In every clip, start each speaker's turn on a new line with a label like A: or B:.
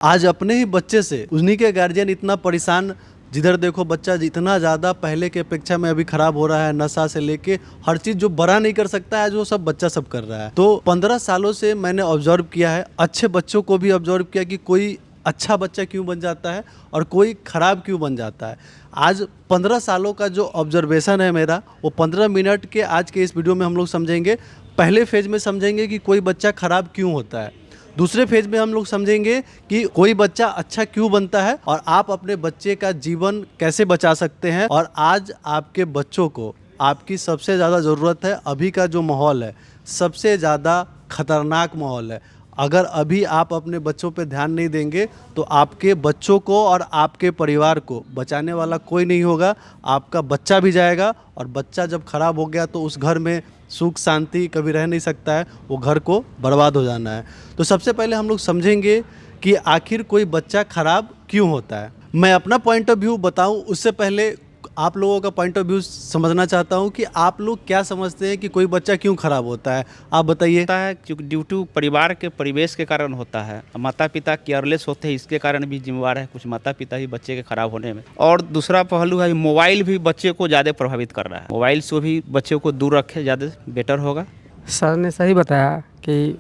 A: आज अपने ही बच्चे से उन्हीं के गार्जियन इतना परेशान, जिधर देखो बच्चा जितना ज़्यादा पहले की अपेक्षा में अभी खराब हो रहा है, नशा से लेके हर चीज़ जो बड़ा नहीं कर सकता है, जो सब बच्चा सब कर रहा है। तो 15 सालों से मैंने ऑब्जर्व किया है, अच्छे बच्चों को भी ऑब्जर्व किया कि कोई अच्छा बच्चा क्यों बन जाता है और कोई खराब क्यों बन जाता है। आज 15 सालों का जो ऑब्जर्वेशन है मेरा, वो 15 मिनट के आज के इस वीडियो में हम लोग समझेंगे। पहले फेज में समझेंगे कि कोई बच्चा खराब क्यों होता है, दूसरे फेज में हम लोग समझेंगे कि कोई बच्चा अच्छा क्यों बनता है और आप अपने बच्चे का जीवन कैसे बचा सकते हैं। और आज आपके बच्चों को आपकी सबसे ज़्यादा ज़रूरत है। अभी का जो माहौल है सबसे ज़्यादा खतरनाक माहौल है। अगर अभी आप अपने बच्चों पे ध्यान नहीं देंगे तो आपके बच्चों को और आपके परिवार को बचाने वाला कोई नहीं होगा। आपका बच्चा भी जाएगा और बच्चा जब खराब हो गया तो उस घर में सुख शांति कभी रह नहीं सकता है, वो घर को बर्बाद हो जाना है। तो सबसे पहले हम लोग समझेंगे कि आखिर कोई बच्चा खराब क्यों होता है। मैं अपना पॉइंट ऑफ व्यू बताऊं उससे पहले आप लोगों का पॉइंट ऑफ व्यू समझना चाहता हूं कि आप लोग क्या समझते हैं कि कोई बच्चा क्यों खराब होता है, आप बताइए।
B: होता है क्योंकि ड्यू टू परिवार के परिवेश के कारण होता है। माता पिता केयरलेस होते हैं, इसके कारण भी जिम्मेवार है कुछ माता पिता ही बच्चे के खराब होने में। और दूसरा पहलू है मोबाइल भी बच्चे को ज़्यादा प्रभावित कर रहा है। मोबाइल से भी बच्चे को दूर रखे ज़्यादा बेटर होगा।
C: सर ने सही बताया कि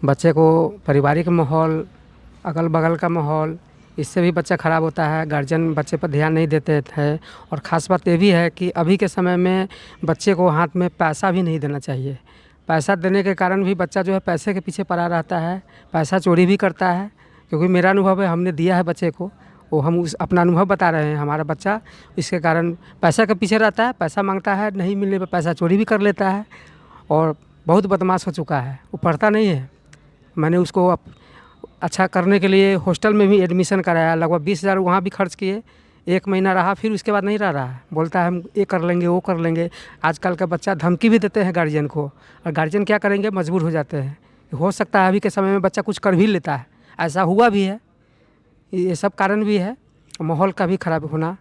C: बच्चे को पारिवारिक माहौल, अगल बगल का माहौल, इससे भी बच्चा ख़राब होता है। गार्जियन बच्चे पर ध्यान नहीं देते थे। और ख़ास बात ये भी है कि अभी के समय में बच्चे को हाथ में पैसा भी नहीं देना चाहिए। पैसा देने के कारण भी बच्चा जो है पैसे के पीछे पड़ा रहता है, पैसा चोरी भी करता है। क्योंकि मेरा अनुभव है, हमने दिया है बच्चे को, वो हम उस अपना अनुभव बता रहे हैं। हमारा बच्चा इसके कारण पैसा के पीछे रहता है, पैसा मांगता है, नहीं मिलने पर पैसा चोरी भी कर लेता है और बहुत बदमाश हो चुका है। वो पढ़ता नहीं है। मैंने उसको अच्छा करने के लिए हॉस्टल में भी एडमिशन कराया, लगभग 20,000 वहाँ भी खर्च किए। 1 महीना रहा, फिर उसके बाद नहीं रह रहा है। बोलता है हम ये कर लेंगे, वो कर लेंगे। आजकल का बच्चा धमकी भी देते हैं गार्जियन को, और गार्जियन क्या करेंगे, मजबूर हो जाते हैं। हो सकता है अभी के समय में बच्चा कुछ कर भी लेता है, ऐसा हुआ भी है। ये सब कारण भी है, माहौल का भी ख़राब होना,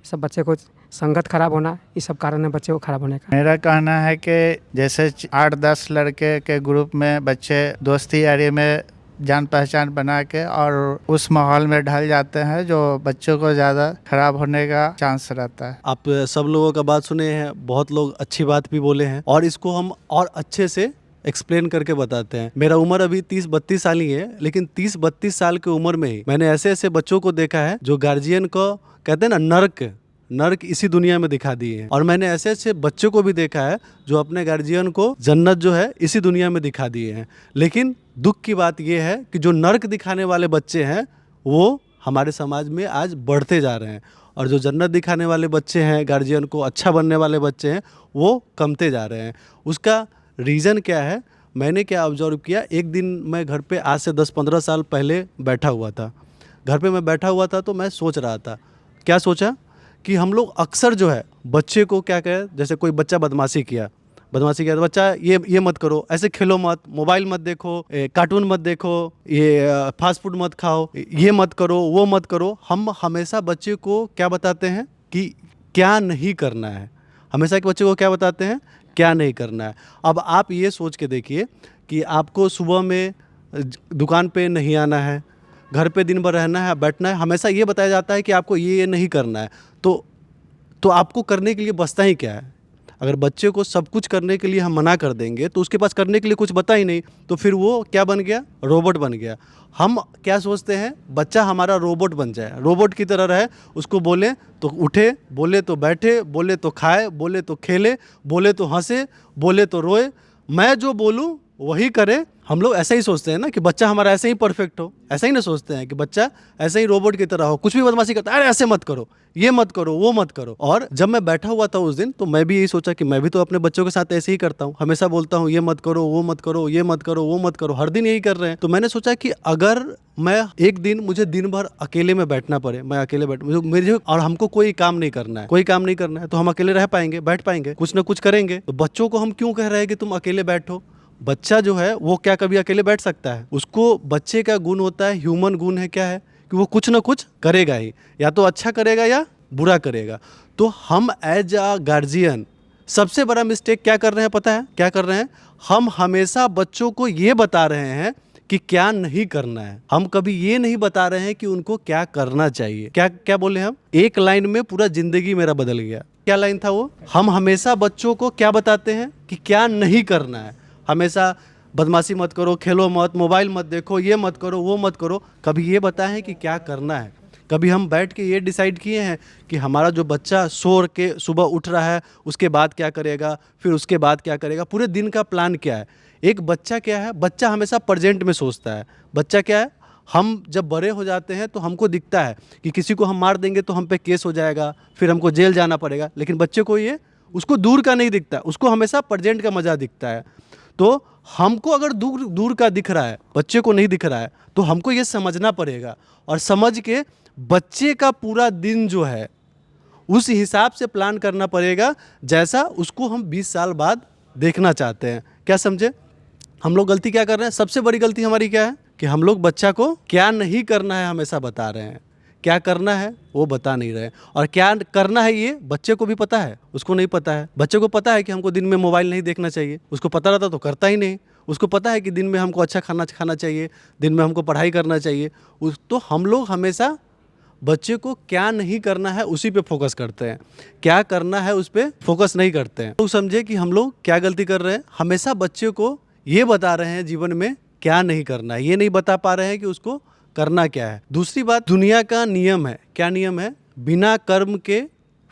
C: सब बच्चे को संगत खराब होना, ये सब कारण है बच्चे को खराब होने का।
D: मेरा कहना है कि जैसे 8-10 लड़के के ग्रुप में बच्चे दोस्ती यारी में जान पहचान बना के और उस माहौल में ढल जाते हैं, जो बच्चों को ज़्यादा खराब होने का चांस रहता है।
A: आप सब लोगों का बात सुने हैं, बहुत लोग अच्छी बात भी बोले हैं और इसको हम और अच्छे से एक्सप्लेन करके बताते हैं। मेरा उम्र अभी 30-32 साल ही है, लेकिन 30-32 साल की उम्र में ही मैंने ऐसे ऐसे बच्चों को देखा है जो गार्जियन को कहते हैं ना, नर्क इसी दुनिया में दिखा दिए हैं। और मैंने ऐसे ऐसे बच्चों को भी देखा है जो अपने गार्जियन को जन्नत जो है इसी दुनिया में दिखा दिए हैं। लेकिन दुख की बात यह है कि जो नर्क दिखाने वाले बच्चे हैं वो हमारे समाज में आज बढ़ते जा रहे हैं, और जो जन्नत दिखाने वाले बच्चे हैं, गार्जियन को अच्छा बनने वाले बच्चे हैं, वो कमते जा रहे हैं। उसका रीज़न क्या है, मैंने क्या ऑब्जर्व किया। एक दिन मैं घर पे आज से 10-15 साल पहले बैठा हुआ था। घर पे मैं बैठा हुआ था तो मैं सोच रहा था, क्या सोचा कि हम लोग अक्सर जो है बच्चे को क्या कहें, जैसे कोई बच्चा बदमाशी किया तो बच्चा ये मत करो, ऐसे खेलो मत, मोबाइल मत देखो, कार्टून मत देखो, ये फास्ट फूड मत खाओ, ये मत करो, वो मत करो। हम हमेशा बच्चे को क्या बताते हैं कि क्या नहीं करना है। हमेशा के बच्चे को क्या बताते हैं, क्या नहीं करना है। अब आप ये सोच के देखिए कि आपको सुबह में दुकान पे नहीं आना है, घर पे दिन भर रहना है, बैठना है, हमेशा ये बताया जाता है कि आपको ये नहीं करना है। तो आपको करने के लिए बचता ही क्या है। अगर बच्चे को सब कुछ करने के लिए हम मना कर देंगे तो उसके पास करने के लिए कुछ बता ही नहीं, तो फिर वो क्या बन गया, रोबोट बन गया। हम क्या सोचते हैं, बच्चा हमारा रोबोट बन जाए, रोबोट की तरह रहे, उसको बोले तो उठे, बोले तो बैठे, बोले तो खाए, बोले तो खेले, बोले तो हंसे, बोले तो रोए, मैं जो बोलूँ वही करे। हम लोग ऐसा ही सोचते हैं ना कि बच्चा हमारा ऐसे ही परफेक्ट हो, ऐसा ही ना सोचते हैं कि बच्चा ऐसे ही रोबोट की तरह हो, कुछ भी बदमाशी करता है, अरे ऐसे मत करो, ये मत करो, वो मत करो। और जब मैं बैठा हुआ था उस दिन तो मैं भी यही सोचा कि मैं भी तो अपने बच्चों के साथ ऐसे ही करता हूँ, हमेशा बोलता हूँ ये मत करो, वो मत करो, ये मत करो, वो मत करो, हर दिन यही कर रहे हैं। तो मैंने सोचा कि अगर मैं एक दिन, मुझे दिन भर अकेले में बैठना पड़े, मैं अकेले मुझे और हमको कोई काम नहीं करना है, कोई काम नहीं करना है, तो हम अकेले रह पाएंगे, बैठ पाएंगे, कुछ ना कुछ करेंगे। तो बच्चों को हम क्यों कह रहे हैं कि तुम अकेले बैठो। बच्चा जो है वो क्या कभी अकेले बैठ सकता है? उसको, बच्चे का गुण होता है, ह्यूमन गुण है, क्या है कि वो कुछ ना कुछ करेगा ही, या तो अच्छा करेगा या बुरा करेगा। तो हम एज अ गार्जियन सबसे बड़ा मिस्टेक क्या कर रहे हैं, पता है क्या कर रहे हैं? हम हमेशा बच्चों को ये बता रहे हैं कि क्या नहीं करना है। हम कभी ये नहीं बता रहे हैं कि उनको क्या करना चाहिए। क्या क्या बोले हम? एक लाइन में पूरा जिंदगी मेरा बदल गया। क्या लाइन था वो? हम हमेशा बच्चों को क्या बताते हैं कि क्या नहीं करना है। हमेशा बदमाशी मत करो, खेलो मत, मोबाइल मत देखो, ये मत करो, वो मत करो। कभी ये बताएं कि क्या करना है? कभी हम बैठ के ये डिसाइड किए हैं कि हमारा जो बच्चा सो के सुबह उठ रहा है उसके बाद क्या करेगा, फिर उसके बाद क्या करेगा, पूरे दिन का प्लान क्या है? एक बच्चा क्या है, बच्चा हमेशा प्रेजेंट में सोचता है। बच्चा क्या है, हम जब बड़े हो जाते हैं तो हमको दिखता है कि किसी को हम मार देंगे तो हम पे केस हो जाएगा, फिर हमको जेल जाना पड़ेगा। लेकिन बच्चे को ये उसको दूर का नहीं दिखता, उसको हमेशा प्रेजेंट का मज़ा दिखता है। तो हमको अगर दूर दूर का दिख रहा है, बच्चे को नहीं दिख रहा है, तो हमको ये समझना पड़ेगा और समझ के बच्चे का पूरा दिन जो है उस हिसाब से प्लान करना पड़ेगा जैसा उसको हम 20 साल बाद देखना चाहते हैं। क्या समझे? हम लोग गलती क्या कर रहे हैं? सबसे बड़ी गलती हमारी क्या है कि हम लोग बच्चा को क्या नहीं करना है हमेशा बता रहे हैं, क्या करना है वो बता नहीं रहे। और क्या करना है ये बच्चे को भी पता है, उसको नहीं पता है। बच्चे को पता है कि हमको दिन में मोबाइल नहीं देखना चाहिए, उसको पता रहता तो करता ही नहीं। उसको पता है कि दिन में हमको अच्छा खाना खाना चाहिए, दिन में हमको पढ़ाई करना चाहिए। तो हम लोग हमेशा बच्चे को क्या नहीं करना है उसी पे फोकस करते हैं, क्या करना है उस पे फोकस नहीं करते हैं। तो समझे कि हम लोग क्या गलती कर रहे हैं? हमेशा बच्चे को ये बता रहे हैं जीवन में क्या नहीं करना है, ये नहीं बता पा रहे हैं कि उसको करना क्या है। दूसरी बात, दुनिया का नियम है। क्या नियम है? बिना कर्म के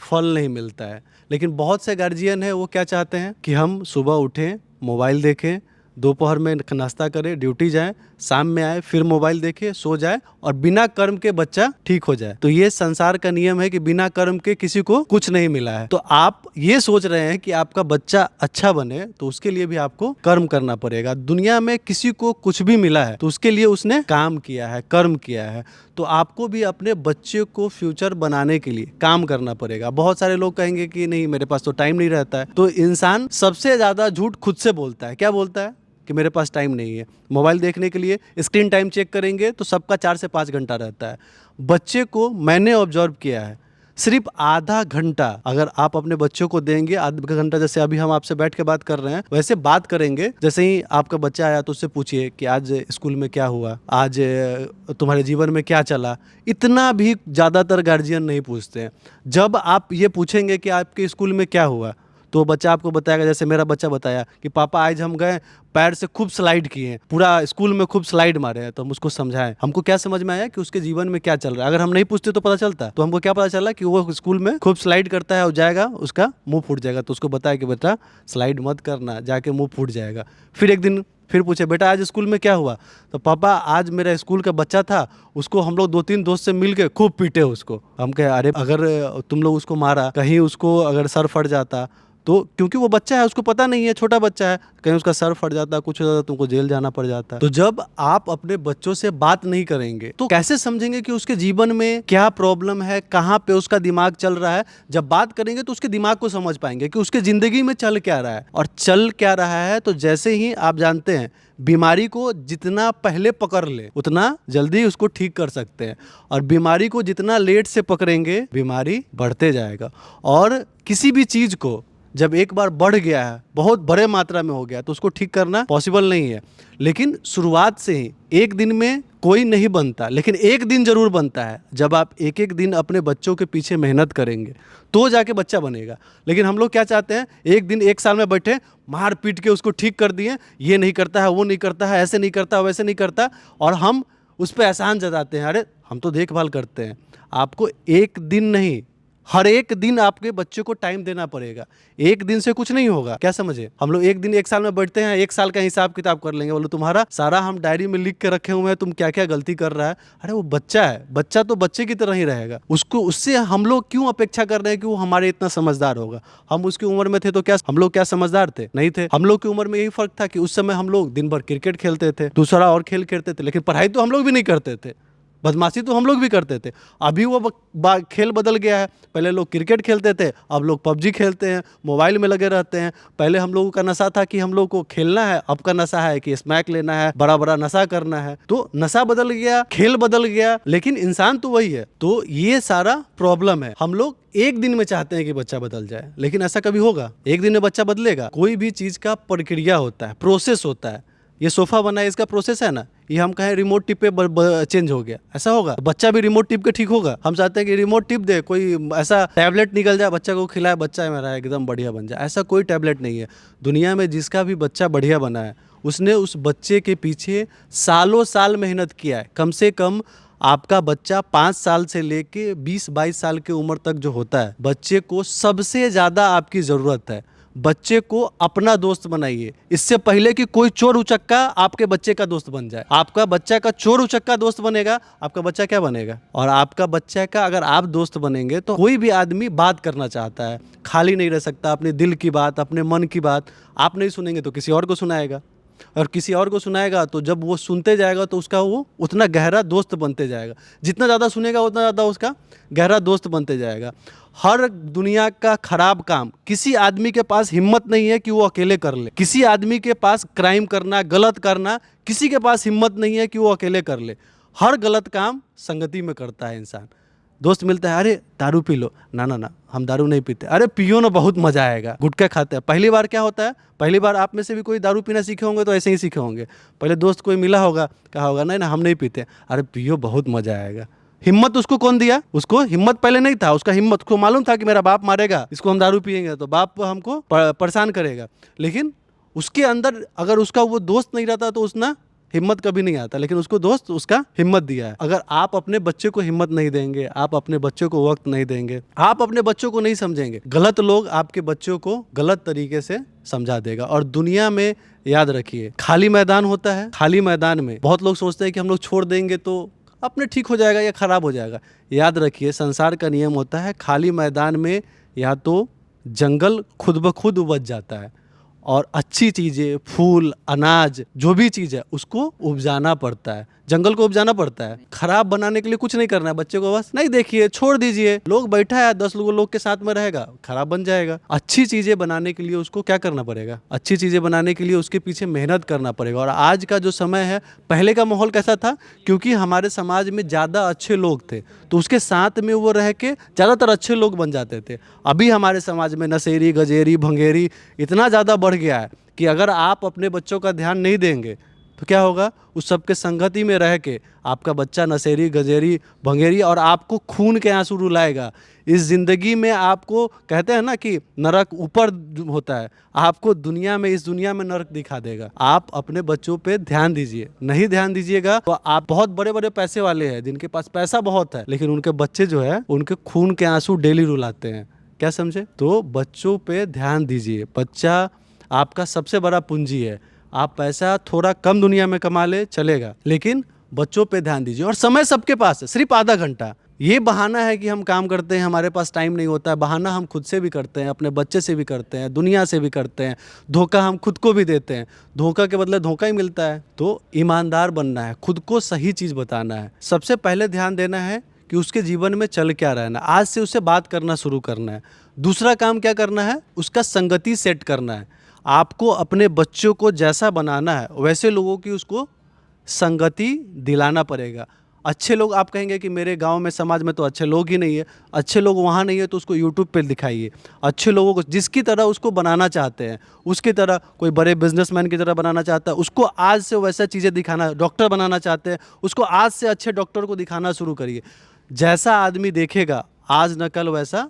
A: फल नहीं मिलता है। लेकिन बहुत से गार्जियन है वो क्या चाहते हैं कि हम सुबह उठें, मोबाइल देखें, दोपहर में नाश्ता करें, ड्यूटी जाएं, शाम में आए फिर मोबाइल देखे, सो जाए और बिना कर्म के बच्चा ठीक हो जाए। तो ये संसार का नियम है कि बिना कर्म के किसी को कुछ नहीं मिला है। तो आप ये सोच रहे हैं कि आपका बच्चा अच्छा बने तो उसके लिए भी आपको कर्म करना पड़ेगा। दुनिया में किसी को कुछ भी मिला है तो उसके लिए उसने काम किया है, कर्म किया है। तो आपको भी अपने बच्चे को फ्यूचर बनाने के लिए काम करना पड़ेगा। बहुत सारे लोग कहेंगे कि नहीं मेरे पास तो टाइम नहीं रहता है। तो इंसान सबसे ज़्यादा झूठ खुद से बोलता है। क्या बोलता है? कि मेरे पास टाइम नहीं है। मोबाइल देखने के लिए स्क्रीन टाइम चेक करेंगे तो सबका 4 से 5 घंटा रहता है। बच्चे को मैंने ऑब्जर्व किया है, सिर्फ आधा घंटा अगर आप अपने बच्चों को देंगे, आधा घंटा जैसे अभी हम आपसे बैठ के बात कर रहे हैं वैसे बात करेंगे। जैसे ही आपका बच्चा आया तो उससे पूछिए कि आज स्कूल में क्या हुआ, आज तुम्हारे जीवन में क्या चला। इतना भी ज़्यादातर गार्जियन नहीं पूछते हैं। जब आप ये पूछेंगे कि आपके स्कूल में क्या हुआ तो बच्चा आपको बताएगा, जैसे मेरा बच्चा बताया कि पापा आज हम गए पैर से खूब स्लाइड किए हैं, पूरा स्कूल में खूब स्लाइड मारे हैं। तो हम उसको समझाएं। हमको क्या समझ में आया कि उसके जीवन में क्या चल रहा है। अगर हम नहीं पूछते तो पता चलता, तो हमको क्या पता चला कि वो स्कूल में खूब स्लाइड करता है और जाएगा उसका मुंह फूट जाएगा। तो उसको बताया कि बेटा स्लाइड मत करना, जाके मुंह फूट जाएगा। फिर एक दिन फिर पूछे बेटा आज स्कूल में क्या हुआ, तो पापा आज मेरा स्कूल का बच्चा था, उसको हम लोग 2-3 दोस्त से मिल के खूब पीटे उसको। हम कहे अरे अगर तुम लोग उसको मारा, कहीं उसको अगर सर फट जाता तो, क्योंकि वो बच्चा है उसको पता नहीं है, छोटा बच्चा है, कहीं उसका सर फट जाता, कुछ हो जाता, तुमको जेल जाना पड़ जाता। तो जब आप अपने बच्चों से बात नहीं करेंगे तो कैसे समझेंगे कि उसके जीवन में क्या प्रॉब्लम है, कहाँ पे उसका दिमाग चल रहा है। जब बात करेंगे तो उसके दिमाग को समझ पाएंगे कि उसके जिंदगी में चल क्या रहा है। और चल क्या रहा है तो जैसे ही आप जानते हैं बीमारी को जितना पहले पकड़ ले उतना जल्दी उसको ठीक कर सकते हैं, और बीमारी को जितना लेट से पकड़ेंगे बीमारी बढ़ते जाएगा। और किसी भी चीज को जब एक बार बढ़ गया है, बहुत बड़े मात्रा में हो गया, तो उसको ठीक करना पॉसिबल नहीं है। लेकिन शुरुआत से ही एक दिन में कोई नहीं बनता, लेकिन एक दिन जरूर बनता है। जब आप एक एक दिन अपने बच्चों के पीछे मेहनत करेंगे तो जाके बच्चा बनेगा। लेकिन हम लोग क्या चाहते हैं, एक दिन एक साल में बैठे मार पीट के उसको ठीक कर दिए, ये नहीं करता है, वो नहीं करता है, ऐसे नहीं करता, वैसे नहीं करता, और हम उस पर एहसान जताते हैं, अरे हम तो देखभाल करते हैं। आपको एक दिन नहीं, हर एक दिन आपके बच्चे को टाइम देना पड़ेगा। एक दिन से कुछ नहीं होगा। क्या समझे? हम लोग एक दिन एक साल में बैठते हैं, एक साल का हिसाब किताब कर लेंगे, बोलो तुम्हारा सारा हम डायरी में लिख के रखे हुए हैं, तुम क्या क्या गलती कर रहा है। अरे वो बच्चा है, बच्चा तो बच्चे की तरह ही रहेगा। उसको उससे हम लोग क्यों अपेक्षा कर रहे हैं कि वो हमारे इतना समझदार होगा। हम उसकी उम्र में थे तो क्या हम लोग क्या समझदार थे? नहीं थे। हम लोग की उम्र में यही फर्क था कि उस समय हम लोग दिन भर क्रिकेट खेलते थे, दूसरा और खेल खेलते थे, लेकिन पढ़ाई तो हम लोग भी नहीं करते थे, बदमाशी तो हम लोग भी करते थे। अभी वो खेल बदल गया है। पहले लोग क्रिकेट खेलते थे, अब लोग पबजी खेलते हैं, मोबाइल में लगे रहते हैं। पहले हम लोगों का नशा था कि हम लोग को खेलना है, अब का नशा है कि स्मैक लेना है, बड़ा बड़ा नशा करना है। तो नशा बदल गया, खेल बदल गया, लेकिन इंसान तो वही है। तो ये सारा प्रॉब्लम है। हम लोग एक दिन में चाहते हैं कि बच्चा बदल जाए, लेकिन ऐसा कभी होगा? एक दिन में बच्चा बदलेगा? कोई भी चीज़ का प्रक्रिया होता है, प्रोसेस होता है। ये सोफा बना है, इसका प्रोसेस है ना, ये हम कहें रिमोट टिप पे चेंज हो गया, ऐसा होगा? बच्चा भी रिमोट टिप के ठीक होगा? हम चाहते हैं कि रिमोट टिप दे, कोई ऐसा टैबलेट निकल जाए, बच्चा को खिलाए, बच्चा मेरा एकदम बढ़िया बन जाए, ऐसा कोई टैबलेट नहीं है दुनिया में। जिसका भी बच्चा बढ़िया बना है, उसने उस बच्चे के पीछे सालों साल मेहनत किया है। कम से कम आपका बच्चा 5 साल से लेके 20-22 साल की उम्र तक जो होता है, बच्चे को सबसे ज़्यादा आपकी ज़रूरत है। बच्चे को अपना दोस्त बनाइए, इससे पहले कि कोई चोर उचक्का आपके बच्चे का दोस्त बन जाए। आपका बच्चा का चोर उचक्का दोस्त बनेगा, आपका बच्चा क्या बनेगा? और आपका बच्चा का अगर आप दोस्त बनेंगे तो कोई भी आदमी बात करना चाहता है, खाली नहीं रह सकता, अपने दिल की बात, अपने मन की बात आप नहीं सुनेंगे तो किसी और को सुनाएगा, और किसी और को सुनाएगा तो जब वो सुनते जाएगा तो उसका वो उतना गहरा दोस्त बनते जाएगा। जितना ज़्यादा सुनेगा उतना ज़्यादा उसका गहरा दोस्त बनते जाएगा। हर दुनिया का खराब काम, किसी आदमी के पास हिम्मत नहीं है कि वो अकेले कर ले। किसी आदमी के पास क्राइम करना, गलत करना, किसी के पास हिम्मत नहीं है कि वो अकेले कर ले। हर गलत काम संगति में करता है इंसान। दोस्त मिलता है, अरे दारू पी लो, ना ना ना हम दारू नहीं पीते, अरे पियो ना बहुत मजा आएगा, गुटखा खाते हैं। पहली बार क्या होता है, पहली बार आप में से भी कोई दारू पीना सीखे होंगे तो ऐसे ही सीखे होंगे। पहले दोस्त कोई मिला होगा, कहा होगा नहीं ना हम नहीं पीते, अरे पियो बहुत मजा आएगा। हिम्मत उसको कौन दिया? उसको हिम्मत पहले नहीं था, उसका हिम्मत को मालूम था कि मेरा बाप मारेगा, इसको हम दारू पिएंगे तो बाप हमको परेशान करेगा। लेकिन उसके अंदर अगर उसका वो दोस्त नहीं रहता तो उसना हिम्मत कभी नहीं आता, लेकिन उसको दोस्त उसका हिम्मत दिया है। अगर आप अपने बच्चे को हिम्मत नहीं देंगे, आप अपने बच्चों को वक्त नहीं देंगे, आप अपने बच्चों को नहीं समझेंगे, गलत लोग आपके बच्चों को गलत तरीके से समझा देगा। और दुनिया में याद रखिए, खाली मैदान होता है, खाली मैदान में बहुत लोग सोचते हैं कि हम लोग छोड़ देंगे तो अपने ठीक हो जाएगा या खराब हो जाएगा। याद रखिए, संसार का नियम होता है, खाली मैदान में या तो जंगल खुद ब खुद उपज जाता है, और अच्छी चीज़ें, फूल, अनाज, जो भी चीज़ है उसको उपजाना पड़ता है, जंगल को उपजाना पड़ता है। खराब बनाने के लिए कुछ नहीं करना है बच्चे को, बस नहीं देखिए, छोड़ दीजिए, लोग बैठा है 10 लोग के साथ में रहेगा, खराब बन जाएगा। अच्छी चीज़ें बनाने के लिए उसको क्या करना पड़ेगा? अच्छी चीज़ें बनाने के लिए उसके पीछे मेहनत करना पड़ेगा। और आज का जो समय है, पहले का माहौल कैसा था? क्योंकि हमारे समाज में ज़्यादा अच्छे लोग थे तो उसके साथ में वो रह के ज़्यादातर अच्छे लोग बन जाते थे। अभी हमारे समाज में नशेरी, गजेरी, भंगेरी इतना ज़्यादा बढ़ गया है कि अगर आप अपने बच्चों का ध्यान नहीं देंगे तो क्या होगा? उस सब के संगति में रह के आपका बच्चा नशेरी, गजेरी, भंगेरी और आपको खून के आंसू रुलाएगा। इस ज़िंदगी में आपको कहते हैं ना कि नरक ऊपर होता है, आपको दुनिया में, इस दुनिया में नरक दिखा देगा। आप अपने बच्चों पे ध्यान दीजिए, नहीं ध्यान दीजिएगा तो आप बहुत बड़े बड़े पैसे वाले हैं जिनके पास पैसा बहुत है, लेकिन उनके बच्चे जो है उनके खून के आंसू डेली रुलाते हैं। क्या समझे? तो बच्चों पे ध्यान दीजिए। बच्चा आपका सबसे बड़ा पूंजी है। आप पैसा थोड़ा कम दुनिया में कमा ले चलेगा, लेकिन बच्चों पे ध्यान दीजिए। और समय सबके पास है, सिर्फ आधा घंटा। ये बहाना है कि हम काम करते हैं, हमारे पास टाइम नहीं होता है, बहाना हम खुद से भी करते हैं, अपने बच्चे से भी करते हैं, दुनिया से भी करते हैं, धोखा हम खुद को भी देते हैं, धोखा के बदले धोखा ही मिलता है। तो ईमानदार बनना है, खुद को सही चीज़ बताना है। सबसे पहले ध्यान देना है कि उसके जीवन में चल क्या रहना है, आज से उससे बात करना शुरू करना है। दूसरा काम क्या करना है? उसका संगति सेट करना है। आपको अपने बच्चों को जैसा बनाना है वैसे लोगों की उसको संगति दिलाना पड़ेगा। अच्छे लोग, आप कहेंगे कि मेरे गांव में, समाज में तो अच्छे लोग ही नहीं है, अच्छे लोग वहाँ नहीं है तो उसको यूट्यूब पे दिखाइए। अच्छे लोगों को जिसकी तरह उसको बनाना चाहते हैं, उसकी तरह कोई बड़े बिजनेसमैन की तरह बनाना चाहता है, उसको आज से वैसा चीज़ें दिखाना। डॉक्टर बनाना चाहते हैं, उसको आज से अच्छे डॉक्टर को दिखाना शुरू करिए। जैसा आदमी देखेगा आज न कल वैसा,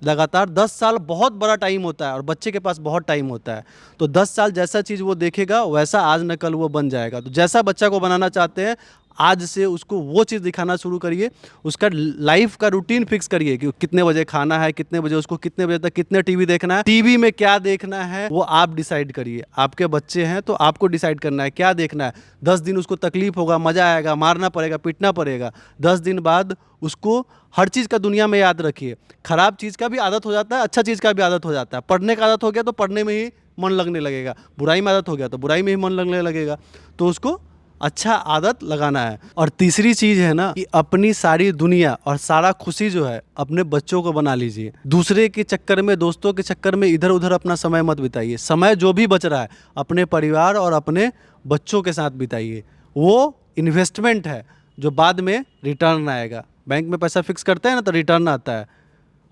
A: लगातार 10 साल बहुत बड़ा टाइम होता है और बच्चे के पास बहुत टाइम होता है। तो 10 साल जैसा चीज़ वो देखेगा वैसा आज न कल वो बन जाएगा। तो जैसा बच्चा को बनाना चाहते हैं, आज से उसको वो चीज़ दिखाना शुरू करिए। उसका लाइफ का रूटीन फिक्स करिए कि कितने बजे खाना है, कितने बजे उसको, कितने बजे तक कितने टीवी देखना है, टीवी में क्या देखना है वो आप डिसाइड करिए। आपके बच्चे हैं तो आपको डिसाइड करना है क्या देखना है। 10 दिन उसको तकलीफ होगा, मज़ा आएगा, मारना पड़ेगा, पीटना पड़ेगा। 10 दिन बाद उसको हर चीज़ का दुनिया में याद रखिए। खराब चीज़ का भी आदत हो जाता है, अच्छा चीज़ का भी आदत हो जाता है। पढ़ने का आदत हो गया तो पढ़ने में ही मन लगने लगेगा, बुराई में आदत हो गया तो बुराई में ही मन लगने लगेगा। तो उसको अच्छा आदत लगाना है। और तीसरी चीज़ है ना कि अपनी सारी दुनिया और सारा खुशी जो है अपने बच्चों को बना लीजिए। दूसरे के चक्कर में, दोस्तों के चक्कर में इधर उधर अपना समय मत बिताइए। समय जो भी बच रहा है अपने परिवार और अपने बच्चों के साथ बिताइए। वो इन्वेस्टमेंट है जो बाद में रिटर्न आएगा। बैंक में पैसा फिक्स करते हैं ना तो रिटर्न आता है,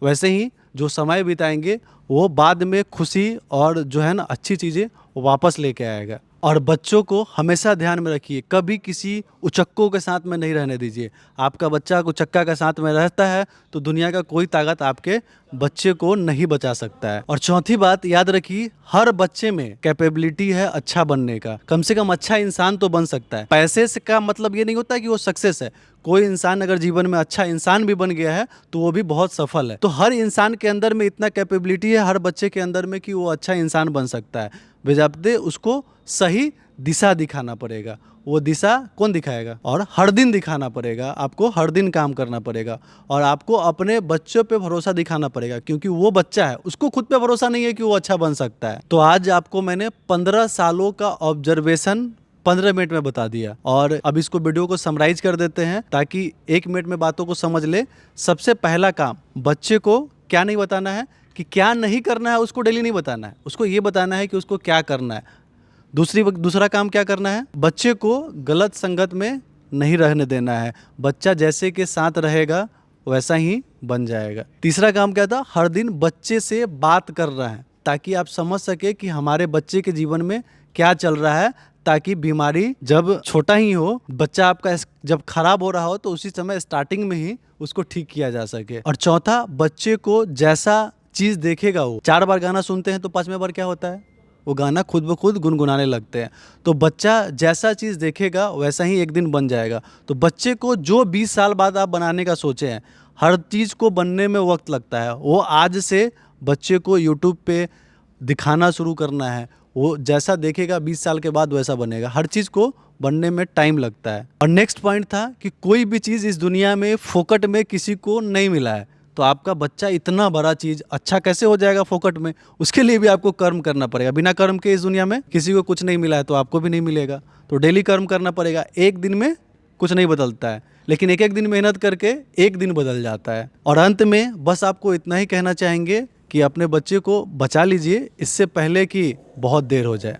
A: वैसे ही जो समय बिताएंगे वो बाद में खुशी और जो है ना अच्छी चीज़ें वो वापस लेके आएगा। और बच्चों को हमेशा ध्यान में रखिए, कभी किसी उचक्कों के साथ में नहीं रहने दीजिए। आपका बच्चा उचक्का के साथ में रहता है तो दुनिया का कोई ताकत आपके बच्चे को नहीं बचा सकता है। और चौथी बात याद रखिए, हर बच्चे में कैपेबिलिटी है अच्छा बनने का, कम से कम अच्छा इंसान तो बन सकता है। पैसे से का मतलब ये नहीं होता कि वो सक्सेस है। कोई इंसान अगर जीवन में अच्छा इंसान भी बन गया है तो वो भी बहुत सफल है। तो हर इंसान के अंदर में इतना कैपेबिलिटी है, हर बच्चे के अंदर में, कि वो अच्छा इंसान बन सकता है। बजाते उसको सही दिशा दिखाना पड़ेगा। वो दिशा कौन दिखाएगा? और हर दिन दिखाना पड़ेगा आपको, हर दिन काम करना पड़ेगा। और आपको अपने बच्चों पे भरोसा दिखाना पड़ेगा, क्योंकि वो बच्चा है, उसको खुद पे भरोसा नहीं है कि वो अच्छा बन सकता है। तो आज आपको मैंने 15 सालों का ऑब्जर्वेशन 15 मिनट में बता दिया। और अब इसको वीडियो को समराइज कर देते हैं ताकि 1 मिनट में बातों को समझ ले। सबसे पहला काम, बच्चे को क्या नहीं बताना है कि क्या नहीं करना है, उसको डेली नहीं बताना है, उसको ये बताना है कि उसको क्या करना है। दूसरा काम क्या करना है, बच्चे को गलत संगत में नहीं रहने देना है। बच्चा जैसे के साथ रहेगा वैसा ही बन जाएगा। तीसरा काम क्या था, हर दिन बच्चे से बात कर रहा है ताकि आप समझ सके कि हमारे बच्चे के जीवन में क्या चल रहा है, ताकि बीमारी जब छोटा ही हो, बच्चा आपका जब खराब हो रहा हो तो उसी समय स्टार्टिंग में ही उसको ठीक किया जा सके। और चौथा, बच्चे को जैसा चीज़ देखेगा, वो 4 बार गाना सुनते हैं तो 5वें बार क्या होता है, वो गाना खुद ब खुद गुनगुनाने लगते हैं। तो बच्चा जैसा चीज़ देखेगा वैसा ही एक दिन बन जाएगा। तो बच्चे को जो 20 साल बाद आप बनाने का सोचे हैं, हर चीज़ को बनने में वक्त लगता है। वो आज से बच्चे को यूट्यूब पे दिखाना शुरू करना है। वो जैसा देखेगा 20 साल के बाद वैसा बनेगा। हर चीज़ को बनने में टाइम लगता है। और नेक्स्ट पॉइंट था कि कोई भी चीज़ इस दुनिया में फोकट में किसी को नहीं मिला है। तो आपका बच्चा इतना बड़ा चीज़ अच्छा कैसे हो जाएगा फोकट में? उसके लिए भी आपको कर्म करना पड़ेगा। बिना कर्म के इस दुनिया में किसी को कुछ नहीं मिला है तो आपको भी नहीं मिलेगा। तो डेली कर्म करना पड़ेगा। एक दिन में कुछ नहीं बदलता है, लेकिन एक एक दिन मेहनत करके एक दिन बदल जाता है। और अंत में बस आपको इतना ही कहना चाहेंगे कि अपने बच्चे को बचा लीजिए, इससे पहले कि बहुत देर हो जाए।